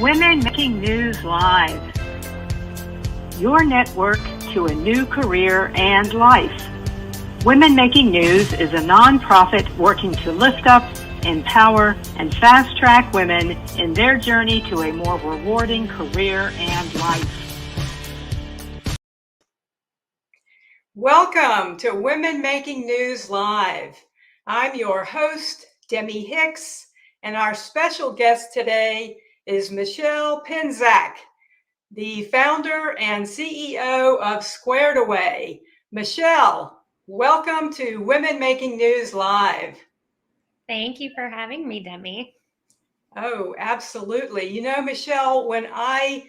Women Making News Live, your network to a new career and life. Women Making News is a nonprofit working to lift up, empower, and fast-track women in their journey to a more rewarding career and life. Welcome to Women Making News Live. I'm your host, Demmie Hicks, and our special guest today is Michelle Penczak, the founder and CEO of Squared Away. Michelle, welcome to Women Making News Live. Thank you for having me, Demmie. Oh, absolutely. You know, Michelle, when I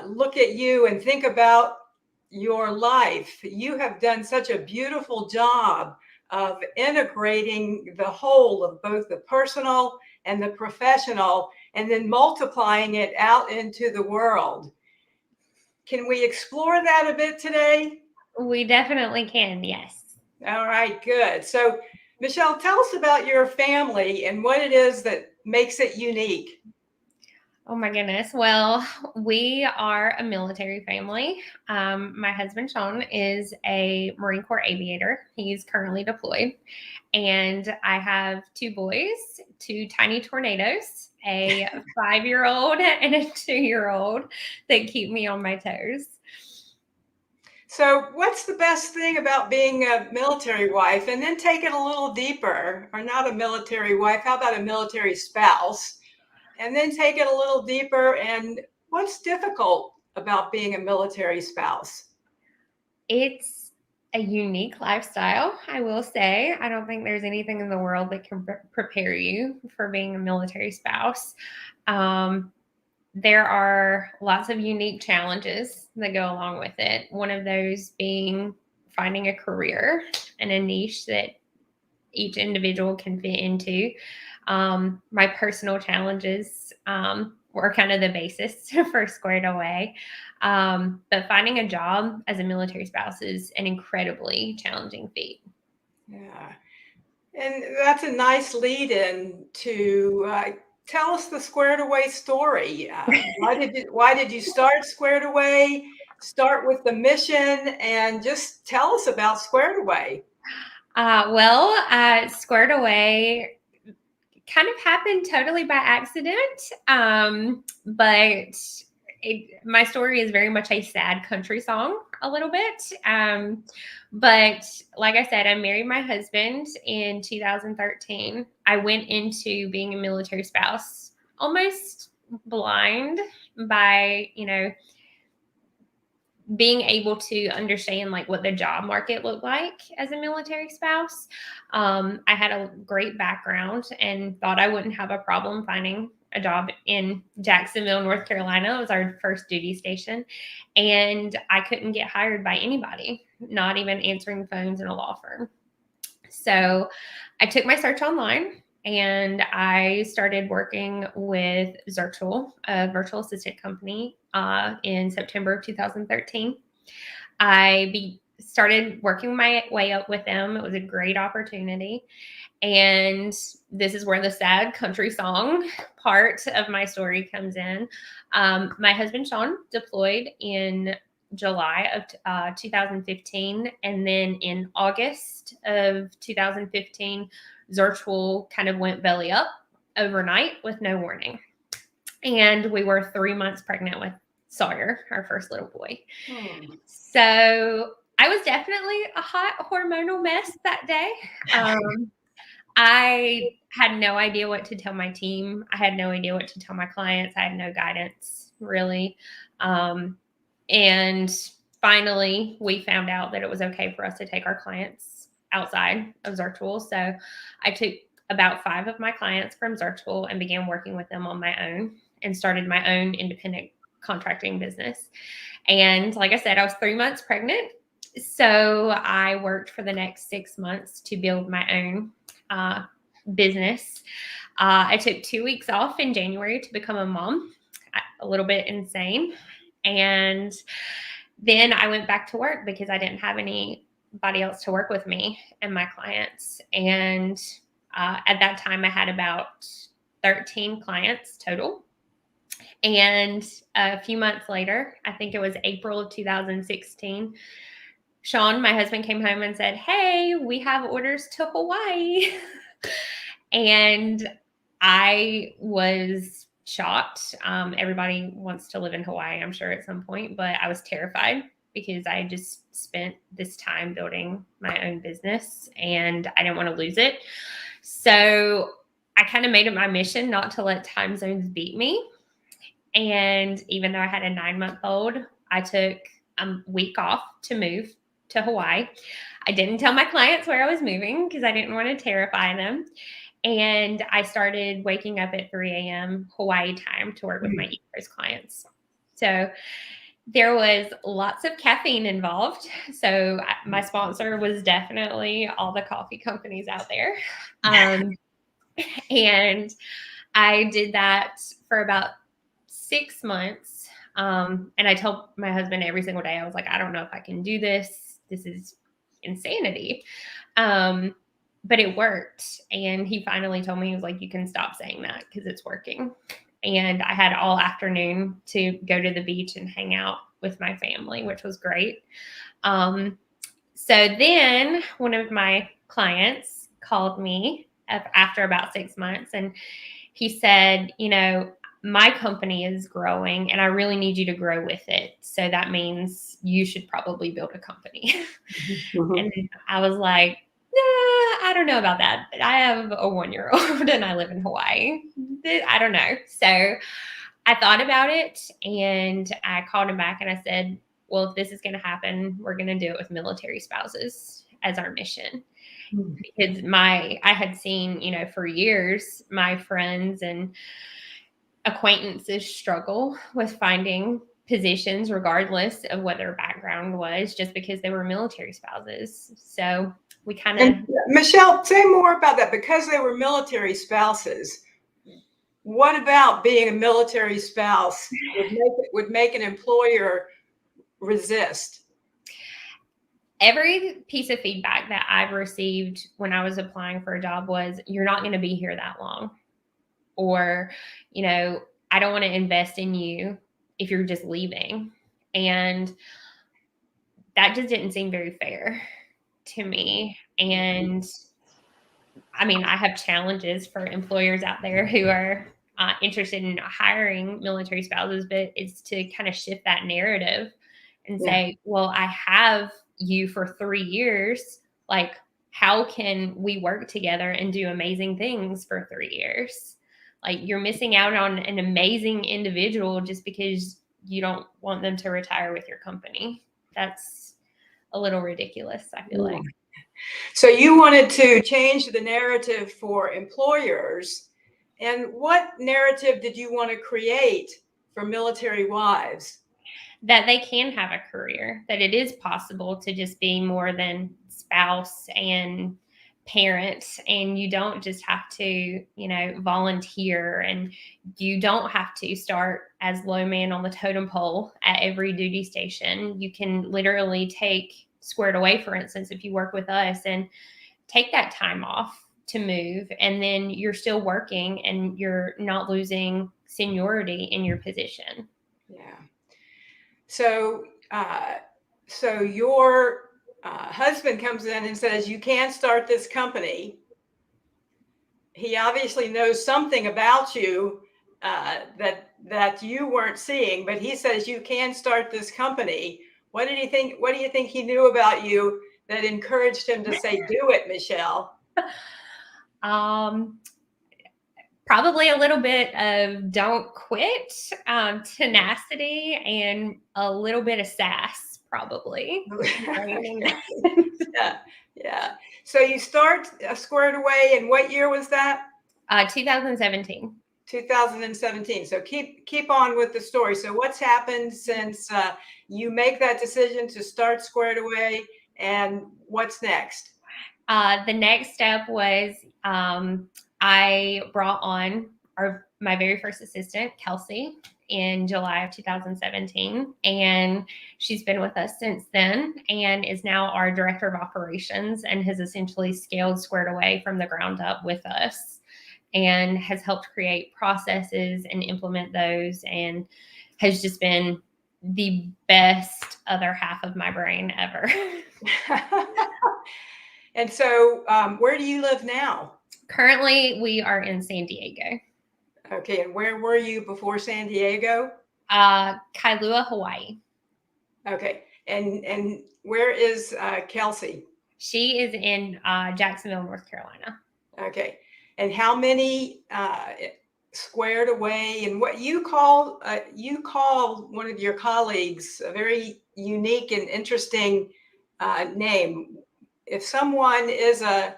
look at you and think about your life, you have done such a beautiful job of integrating the whole of both the personal and the professional, and then multiplying it out into the world. Can we explore that a bit today? We definitely can, yes. All right, good. So, Michelle, tell us about your family and what it is that makes it unique. Oh my goodness. Well, we are a military family. My husband, Sean, is a Marine Corps aviator. He's currently deployed. And I have two boys, two tiny tornadoes, a 5-year-old and a 2-year-old that keep me on my toes. So what's the best thing about being a military wife? And then take it a little deeper, or not a military wife, how about a military spouse? And then take it a little deeper, and what's difficult about being a military spouse? It's a unique lifestyle, I will say. I don't think there's anything in the world that can prepare you for being a military spouse. There are lots of unique challenges that go along with it. One of those being finding a career and a niche that each individual can fit into. My personal challenges were kind of the basis for Squared Away. But finding a job as a military spouse is an incredibly challenging feat. Yeah. And that's a nice lead in to tell us the Squared Away story. Why did you start Squared Away? Start with the mission and just tell us about Squared Away. Squared Away kind of happened totally by accident. But my story is very much a sad country song a little bit. But like I said, I married my husband in 2013. I went into being a military spouse almost blind by, being able to understand like what the job market looked like as a military spouse. I had a great background and thought I wouldn't have a problem finding a job in Jacksonville, North Carolina. It was our first duty station. And I couldn't get hired by anybody, not even answering phones in a law firm. So I took my search online and I started working with Zirtual, a virtual assistant company, in September of 2013. I started working my way up with them. It was a great opportunity. And this is where the sad country song part of my story comes in. My husband, Sean, deployed in July of 2015. And then in August of 2015, Zirtual kind of went belly up overnight with no warning. And we were 3 months pregnant with Sawyer, our first little boy. So I was definitely a hot hormonal mess that day. I had no idea what to tell my team. I had no idea what to tell my clients. I had no guidance, really. And finally, we found out that it was okay for us to take our clients outside of Zirtual. So I took about 5 of my clients from Zirtual and began working with them on my own and started my own independent contracting business. And like I said, I was 3 months pregnant. So I worked for the next 6 months to build my own business. I took 2 weeks off in January to become a mom, a little bit insane. And then I went back to work because I didn't have anybody else to work with me and my clients. And at that time, I had about 13 clients total. And a few months later, I think it was April of 2016, Sean, my husband, came home and said, "Hey, we have orders to Hawaii." And I was shocked. Everybody wants to live in Hawaii, I'm sure, at some point, but I was terrified because I just spent this time building my own business and I didn't want to lose it. So I kind of made it my mission not to let time zones beat me. And even though I had a 9-month-old, I took a week off to move to Hawaii. I didn't tell my clients where I was moving because I didn't want to terrify them. And I started waking up at 3 a.m. Hawaii time to work with my East Coast clients. So there was lots of caffeine involved. So my sponsor was definitely all the coffee companies out there. And I did that for about 6 months. And I told my husband every single day, I was like, I don't know if I can do this. This is insanity. But it worked. And he finally told me, he was like, you can stop saying that because it's working. And I had all afternoon to go to the beach and hang out with my family, which was great. So then one of my clients called me after about 6 months and he said, you know, my company is growing and I really need you to grow with it. So that means you should probably build a company. Mm-hmm. And I was like, I don't know about that. I have a 1-year-old and I live in Hawaii. I don't know. So I thought about it and I called him back and I said, well, if this is going to happen, we're going to do it with military spouses as our mission. Because I had seen, you know, for years, my friends and acquaintances struggle with finding positions regardless of what their background was, just because they were military spouses. So we kind of... Michelle, say more about that. Because they were military spouses, what about being a military spouse would make an employer resist? Every piece of feedback that I've received when I was applying for a job was, you're not going to be here that long. Or, you know, I don't want to invest in you if you're just leaving. And that just didn't seem very fair to me. And I mean, I have challenges for employers out there who are interested in hiring military spouses, but it's to kind of shift that narrative and say, well, I have you for 3 years. Like, how can we work together and do amazing things for 3 years? Like, you're missing out on an amazing individual just because you don't want them to retire with your company. That's a little ridiculous, I feel like. So you wanted to change the narrative for employers. And what narrative did you want to create for military wives? That they can have a career, that it is possible to just be more than spouse and parent, and you don't just have to, you know, volunteer, and you don't have to start as low man on the totem pole at every duty station. You can literally take Squared Away, for instance, if you work with us, and take that time off to move, and then you're still working and you're not losing seniority in your position. Yeah. So your husband comes in and says, you can't start this company. He obviously knows something about you that you weren't seeing, but he says you can start this company. What do you think he knew about you that encouraged him to say, do it, Michelle? Probably a little bit of don't quit, tenacity, and a little bit of sass, probably. Yeah. So you start Squared Away, and what year was that? 2017. 2017. So keep on with the story. So what's happened since you make that decision to start Squared Away, and what's next? The next step was I brought on my very first assistant, Kelsey, in July of 2017. And she's been with us since then and is now our director of operations and has essentially scaled Squared Away from the ground up with us. and has helped create processes and implement those, and has just been the best other half of my brain ever. And so where do you live now? Currently, we are in San Diego. Okay, and where were you before San Diego? Caleah, Hawaii. Okay, and where is Kelsey? She is in Jacksonville, North Carolina. Okay, and how many squared away, and what you call one of your colleagues a very unique and interesting name. If someone is a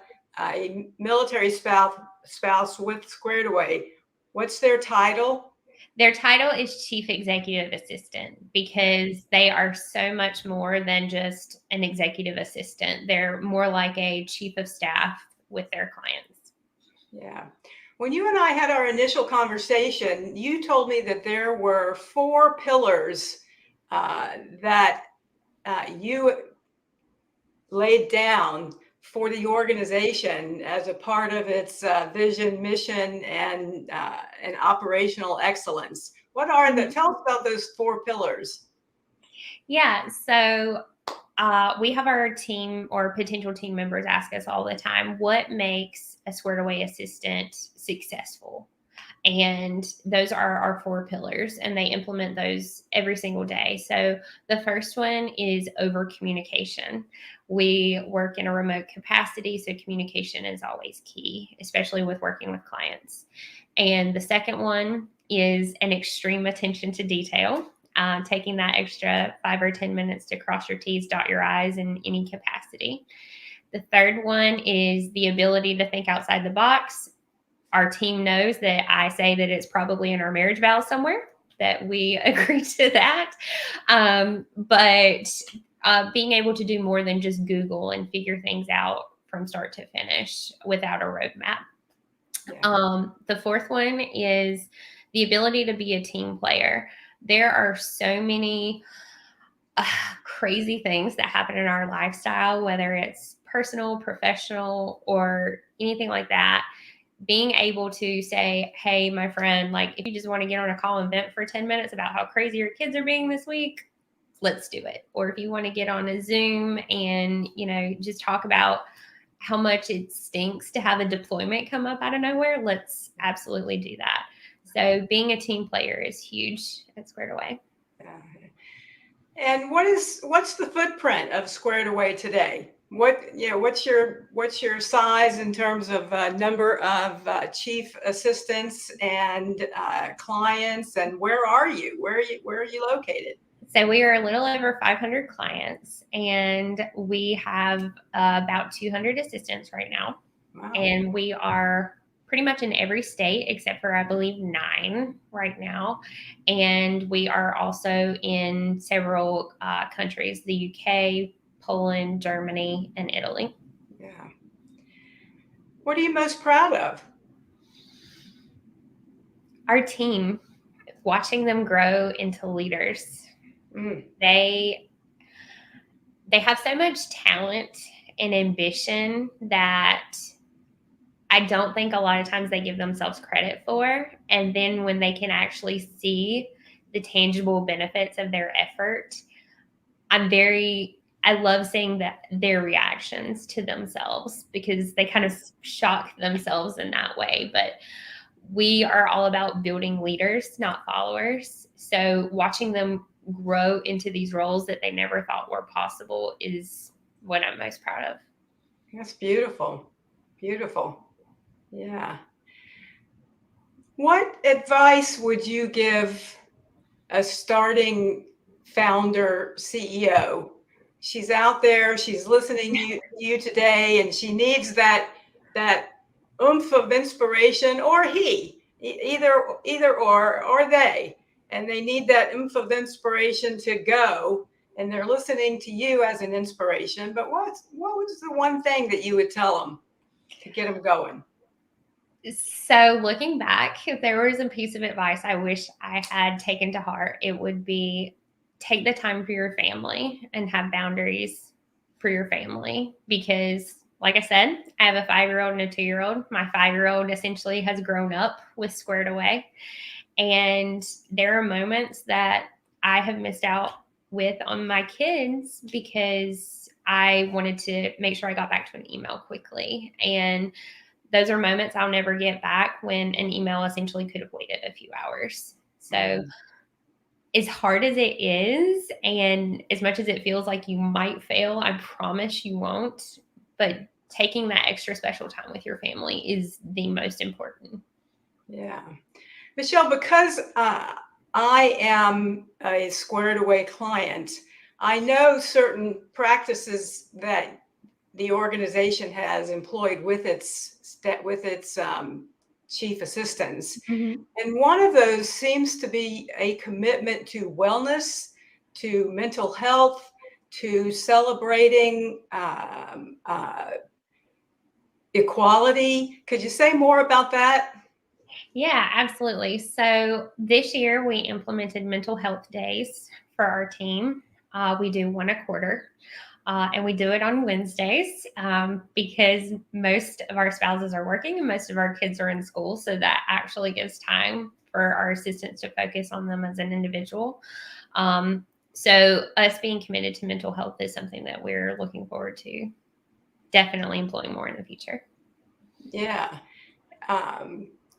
military spouse with squared away, what's their title? Their title is Chief Executive Assistant, because they are so much more than just an executive assistant. They're more like a chief of staff with their clients. Yeah. When you and I had our initial conversation, you told me that there were 4 pillars that you laid down for the organization as a part of its vision, mission, and operational excellence. What are the? Tell us about those 4 pillars. Yeah, so we have our team or potential team members ask us all the time, what makes a squared away assistant successful? And those are our 4 pillars, and they implement those every single day. So the first one is over communication. We work in a remote capacity, so communication is always key, especially with working with clients. And the second one is an extreme attention to detail, taking that extra 5 or 10 minutes to cross your T's, dot your I's in any capacity. The third one is the ability to think outside the box. Our team knows that I say that it's probably in our marriage vows somewhere, that we agree to that. But being able to do more than just Google and figure things out from start to finish without a roadmap. Yeah. The fourth one is the ability to be a team player. There are so many crazy things that happen in our lifestyle, whether it's personal, professional, or anything like that. Being able to say, hey, my friend, like if you just want to get on a call and vent for 10 minutes about how crazy your kids are being this week, let's do it. Or if you want to get on a Zoom and, just talk about how much it stinks to have a deployment come up out of nowhere, let's absolutely do that. So being a team player is huge at Squared Away. And what's the footprint of Squared Away today? What's your size in terms of number of chief assistants and clients, and where are you? Where are you located? So we are a little over 500 clients, and we have about 200 assistants right now. Wow. And we are pretty much in every state except for, I believe, 9 right now. And we are also in several countries, the UK, Poland, Germany, and Italy. Yeah. What are you most proud of? Our team, watching them grow into leaders. They have so much talent and ambition that I don't think a lot of times they give themselves credit for. And then when they can actually see the tangible benefits of their effort, I love seeing their reactions to themselves, because they kind of shock themselves in that way. But we are all about building leaders, not followers. So watching them grow into these roles that they never thought were possible is what I'm most proud of. That's beautiful. Beautiful. Yeah. What advice would you give a starting founder CEO? She's out there, she's listening to you today, and she needs that oomph of inspiration, or either or they, and they need that oomph of inspiration to go, and they're listening to you as an inspiration. But what was the one thing that you would tell them to get them going? So looking back, if there was a piece of advice I wish I had taken to heart, it would be take the time for your family and have boundaries for your family, because like I said, I have a 5-year-old and a 2-year-old. My 5-year-old essentially has grown up with Squared Away. And there are moments that I have missed out with on my kids because I wanted to make sure I got back to an email quickly. And those are moments I'll never get back when an email essentially could have waited a few hours. So as hard as it is, and as much as it feels like you might fail, I promise you won't. But taking that extra special time with your family is the most important. Yeah. Michelle, because I am a Squared Away client, I know certain practices that the organization has employed with its chief assistants. Mm-hmm. And one of those seems to be a commitment to wellness, to mental health, to celebrating equality. Could you say more about that? Yeah, absolutely. So this year we implemented mental health days for our team. We do one a quarter. And we do it on Wednesdays because most of our spouses are working and most of our kids are in school. So that actually gives time for our assistants to focus on them as an individual. So us being committed to mental health is something that we're looking forward to definitely employing more in the future. Yeah.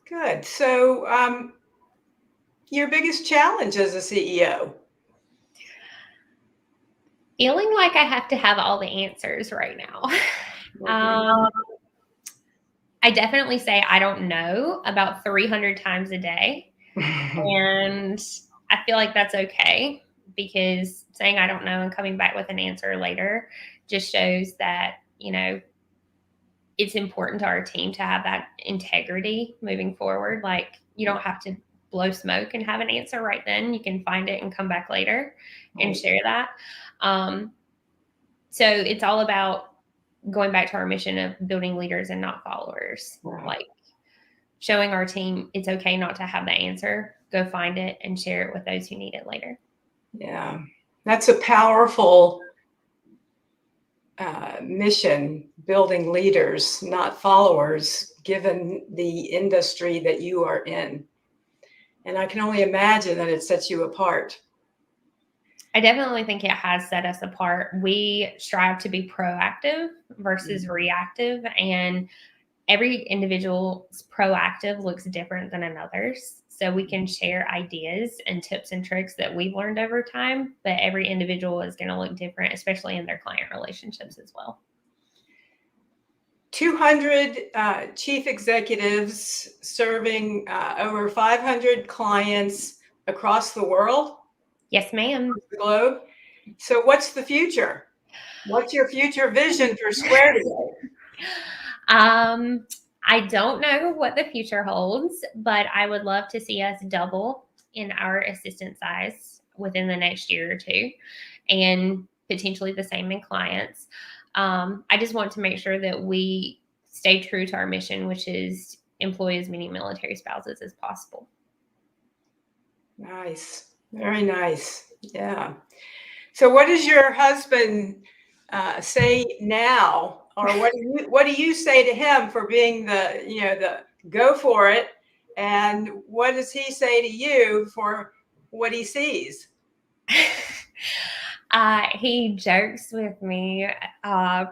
Good. So your biggest challenge as a CEO? Feeling like I have to have all the answers right now. I definitely say I don't know about 300 times a day. And I feel like that's okay because saying I don't know and coming back with an answer later just shows that, you know, it's important to our team to have that integrity moving forward. Like you don't have to blow smoke and have an answer right then. You can find it and come back later and share that. So it's all about going back to our mission of building leaders and not followers. Right. Like showing our team it's okay not to have the answer. Go find it and share it with those who need it later. Yeah, that's a powerful mission, building leaders, not followers, given the industry that you are in. And I can only imagine that it sets you apart. I definitely think it has set us apart. We strive to be proactive versus reactive, and every individual's proactive looks different than another's. So we can share ideas and tips and tricks that we've learned over time, but every individual is going to look different, especially in their client relationships as well. 200 chief executives serving over 500 clients across the world. Yes, ma'am. The globe. So what's the future? What's your future vision for Squared Away? I don't know what the future holds, but I would love to see us double in our assistant size within the next year or two, and potentially the same in clients. I just want to make sure that we stay true to our mission, which is employ as many military spouses as possible. Nice. Very nice. Yeah. So what does your husband say now? Or what do you say to him for being the go for it? And what does he say to you for what he sees? He jokes with me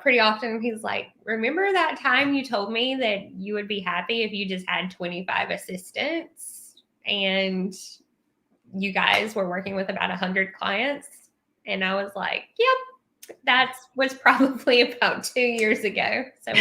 pretty often. He's like, remember that time you told me that you would be happy if you just had 25 assistants and you guys were working with about 100 clients? And I was like, yep, that was probably about 2 years ago. So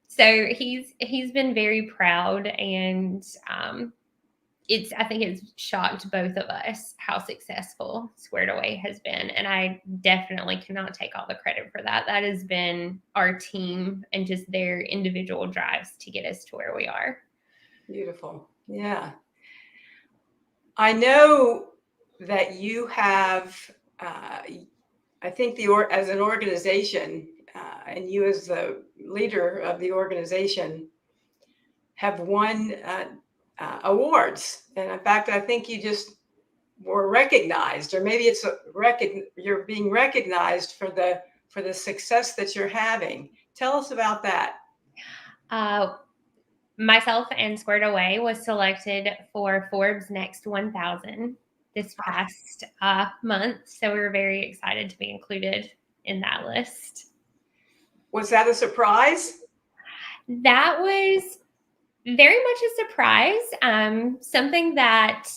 so he's been very proud, and I think it's shocked both of us how successful Squared Away has been. And I definitely cannot take all the credit for that. That has been our team and just their individual drives to get us to where we are. Beautiful. Yeah. I know that you have, I think as an organization, and you as the leader of the organization have won awards. And in fact, I think you just were recognized, or maybe you're being recognized for the for the success that you're having. Tell us about that. Myself and Squared Away was selected for Forbes Next 1000 this past month. So we were very excited to be included in that list. Was that a surprise? That was very much a surprise. Something that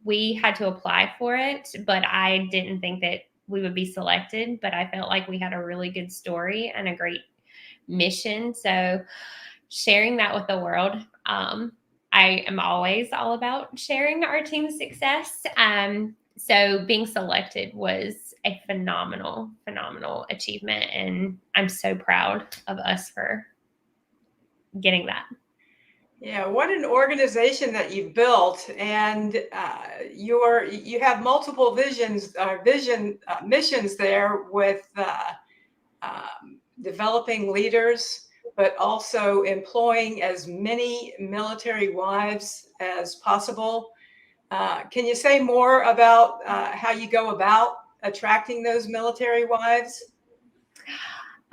we had to apply for it, but I didn't think that we would be selected. But I felt like we had a really good story and a great mission. So sharing that with the world, I am always all about sharing our team's success. So being selected was a phenomenal achievement. And I'm so proud of us for getting that. Yeah, what an organization that you've built, and you have multiple missions there with developing leaders, but also employing as many military wives as possible. Can you say more about how you go about attracting those military wives?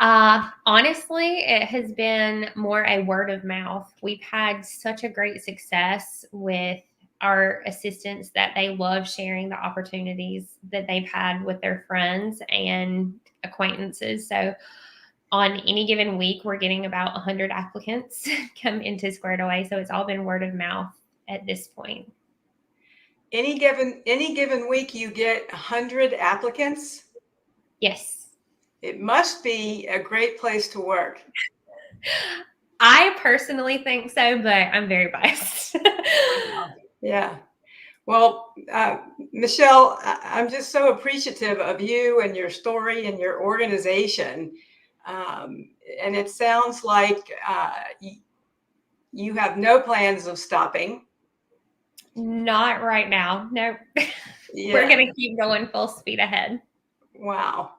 Honestly, it has been more a word of mouth. We've had such a great success with our assistants that they love sharing the opportunities that they've had with their friends and acquaintances. So on any given week, we're getting about 100 applicants come into Squared Away. So it's all been word of mouth at this point. Any given week, you get 100 applicants? Yes. It must be a great place to work. I personally think so, but I'm very biased. Yeah. Well, Michelle, I'm just so appreciative of you and your story and your organization. And it sounds like you have no plans of stopping. Not right now. No. Yeah. We're going to keep going full speed ahead. Wow.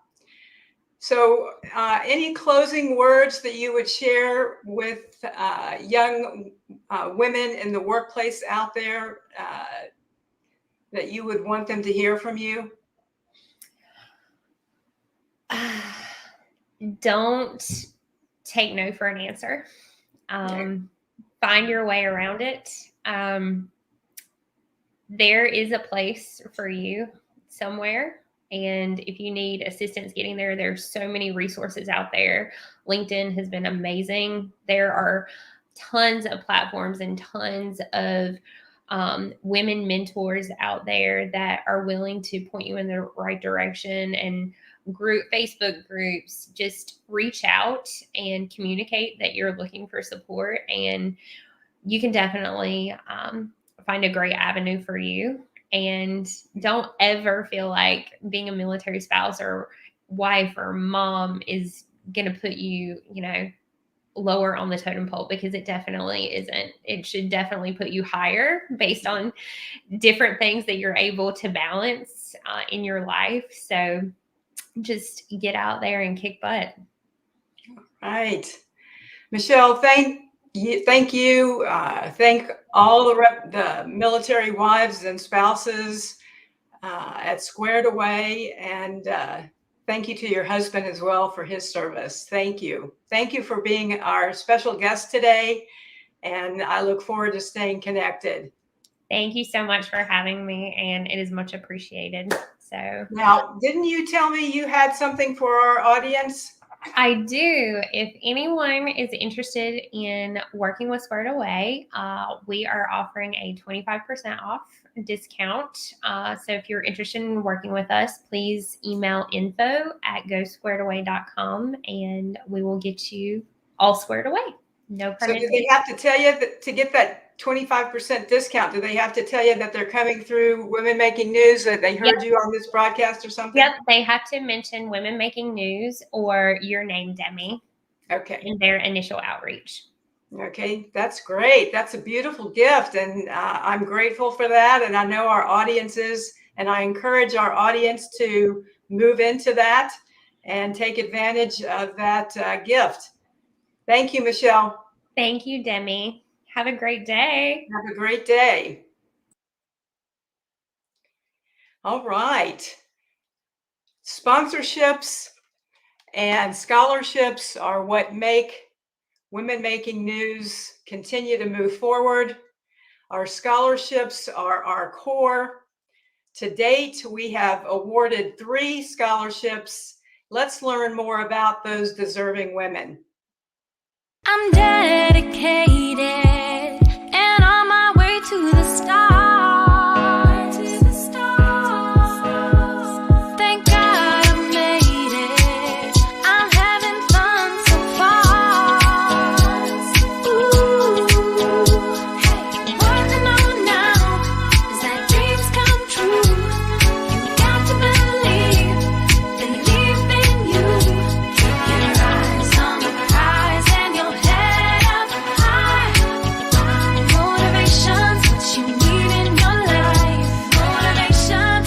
So any closing words that you would share with young women in the workplace out there that you would want them to hear from you? Don't take no for an answer. Find your way around it. There is a place for you somewhere. And if you need assistance getting there, there's so many resources out there. LinkedIn has been amazing. There are tons of platforms and tons of women mentors out there that are willing to point you in the right direction, and Facebook groups. Just reach out and communicate that you're looking for support, and you can definitely find a great avenue for you. And don't ever feel like being a military spouse or wife or mom is going to put you, lower on the totem pole, because it definitely isn't. It should definitely put you higher based on different things that you're able to balance in your life. So just get out there and kick butt. Right. Michelle, thank you. Thank all the military wives and spouses at Squared Away, and thank you to your husband as well for his service. Thank you. Thank you for being our special guest today, and I look forward to staying connected. Thank you so much for having me, and it is much appreciated. So now, didn't you tell me you had something for our audience? I do. If anyone is interested in working with Squared Away, we are offering a 25% off discount. So if you're interested in working with us, please email info@gosquaredaway.com and we will get you all squared away. No pun intended. So do they have to tell you that to get that 25% discount, do they have to tell you that they're coming through Women Making News, that they heard you on this broadcast or something? Yep, they have to mention Women Making News or your name, Demmie. Okay. In their initial outreach. Okay, that's great. That's a beautiful gift, and I'm grateful for that. And I know our audience is, and I encourage our audience to move into that and take advantage of that gift. Thank you, Michelle. Thank you, Demmie. Have a great day. Have a great day. All right. Sponsorships and scholarships are what make Women Making News continue to move forward. Our scholarships are our core. To date, we have awarded 3 scholarships. Let's learn more about those deserving women. I'm dedicated and on my way to the stars. Thank God I made it. I'm having fun so far. Ooh, hey, what I know now is that dreams come true. You got to believe in you. Keep your eyes on the prize and your head up high. Motivation's what you need in your life. Motivation.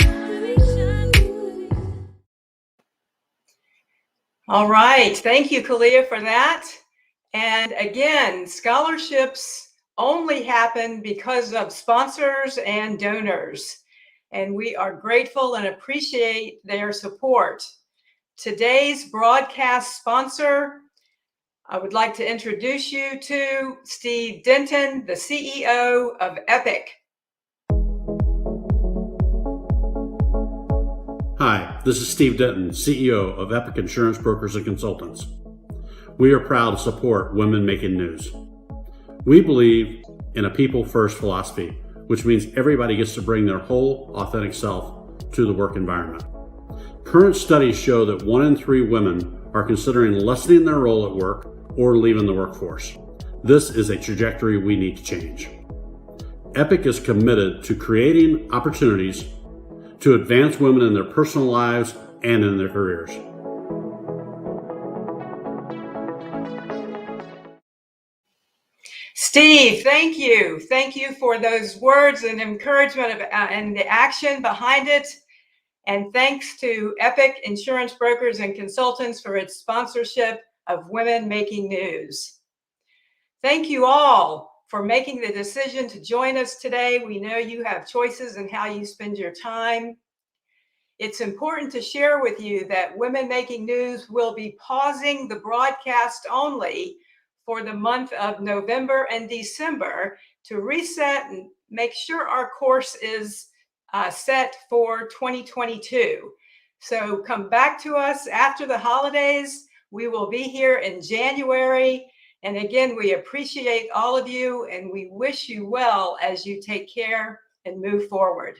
All right. Thank you, Caleah, for that. And again, scholarships only happen because of sponsors and donors. And we are grateful and appreciate their support. Today's broadcast sponsor, I would like to introduce you to Steve Denton, the CEO of Epic. Hi, this is Steve Denton, CEO of Epic Insurance Brokers and Consultants. We are proud to support Women Making News. We believe in a people-first philosophy, which means everybody gets to bring their whole, authentic self to the work environment. Current studies show that 1 in 3 women are considering lessening their role at work or leaving the workforce. This is a trajectory we need to change. Epic is committed to creating opportunities to advance women in their personal lives and in their careers. Steve, thank you. Thank you for those words and encouragement and the action behind it. And thanks to Epic Insurance Brokers and Consultants for its sponsorship of Women Making News. Thank you all for making the decision to join us today. We know you have choices in how you spend your time. It's important to share with you that Women Making News will be pausing the broadcast only for the month of November and December to reset and make sure our course is set for 2022. So come back to us after the holidays. We will be here in January. And again, we appreciate all of you and we wish you well as you take care and move forward.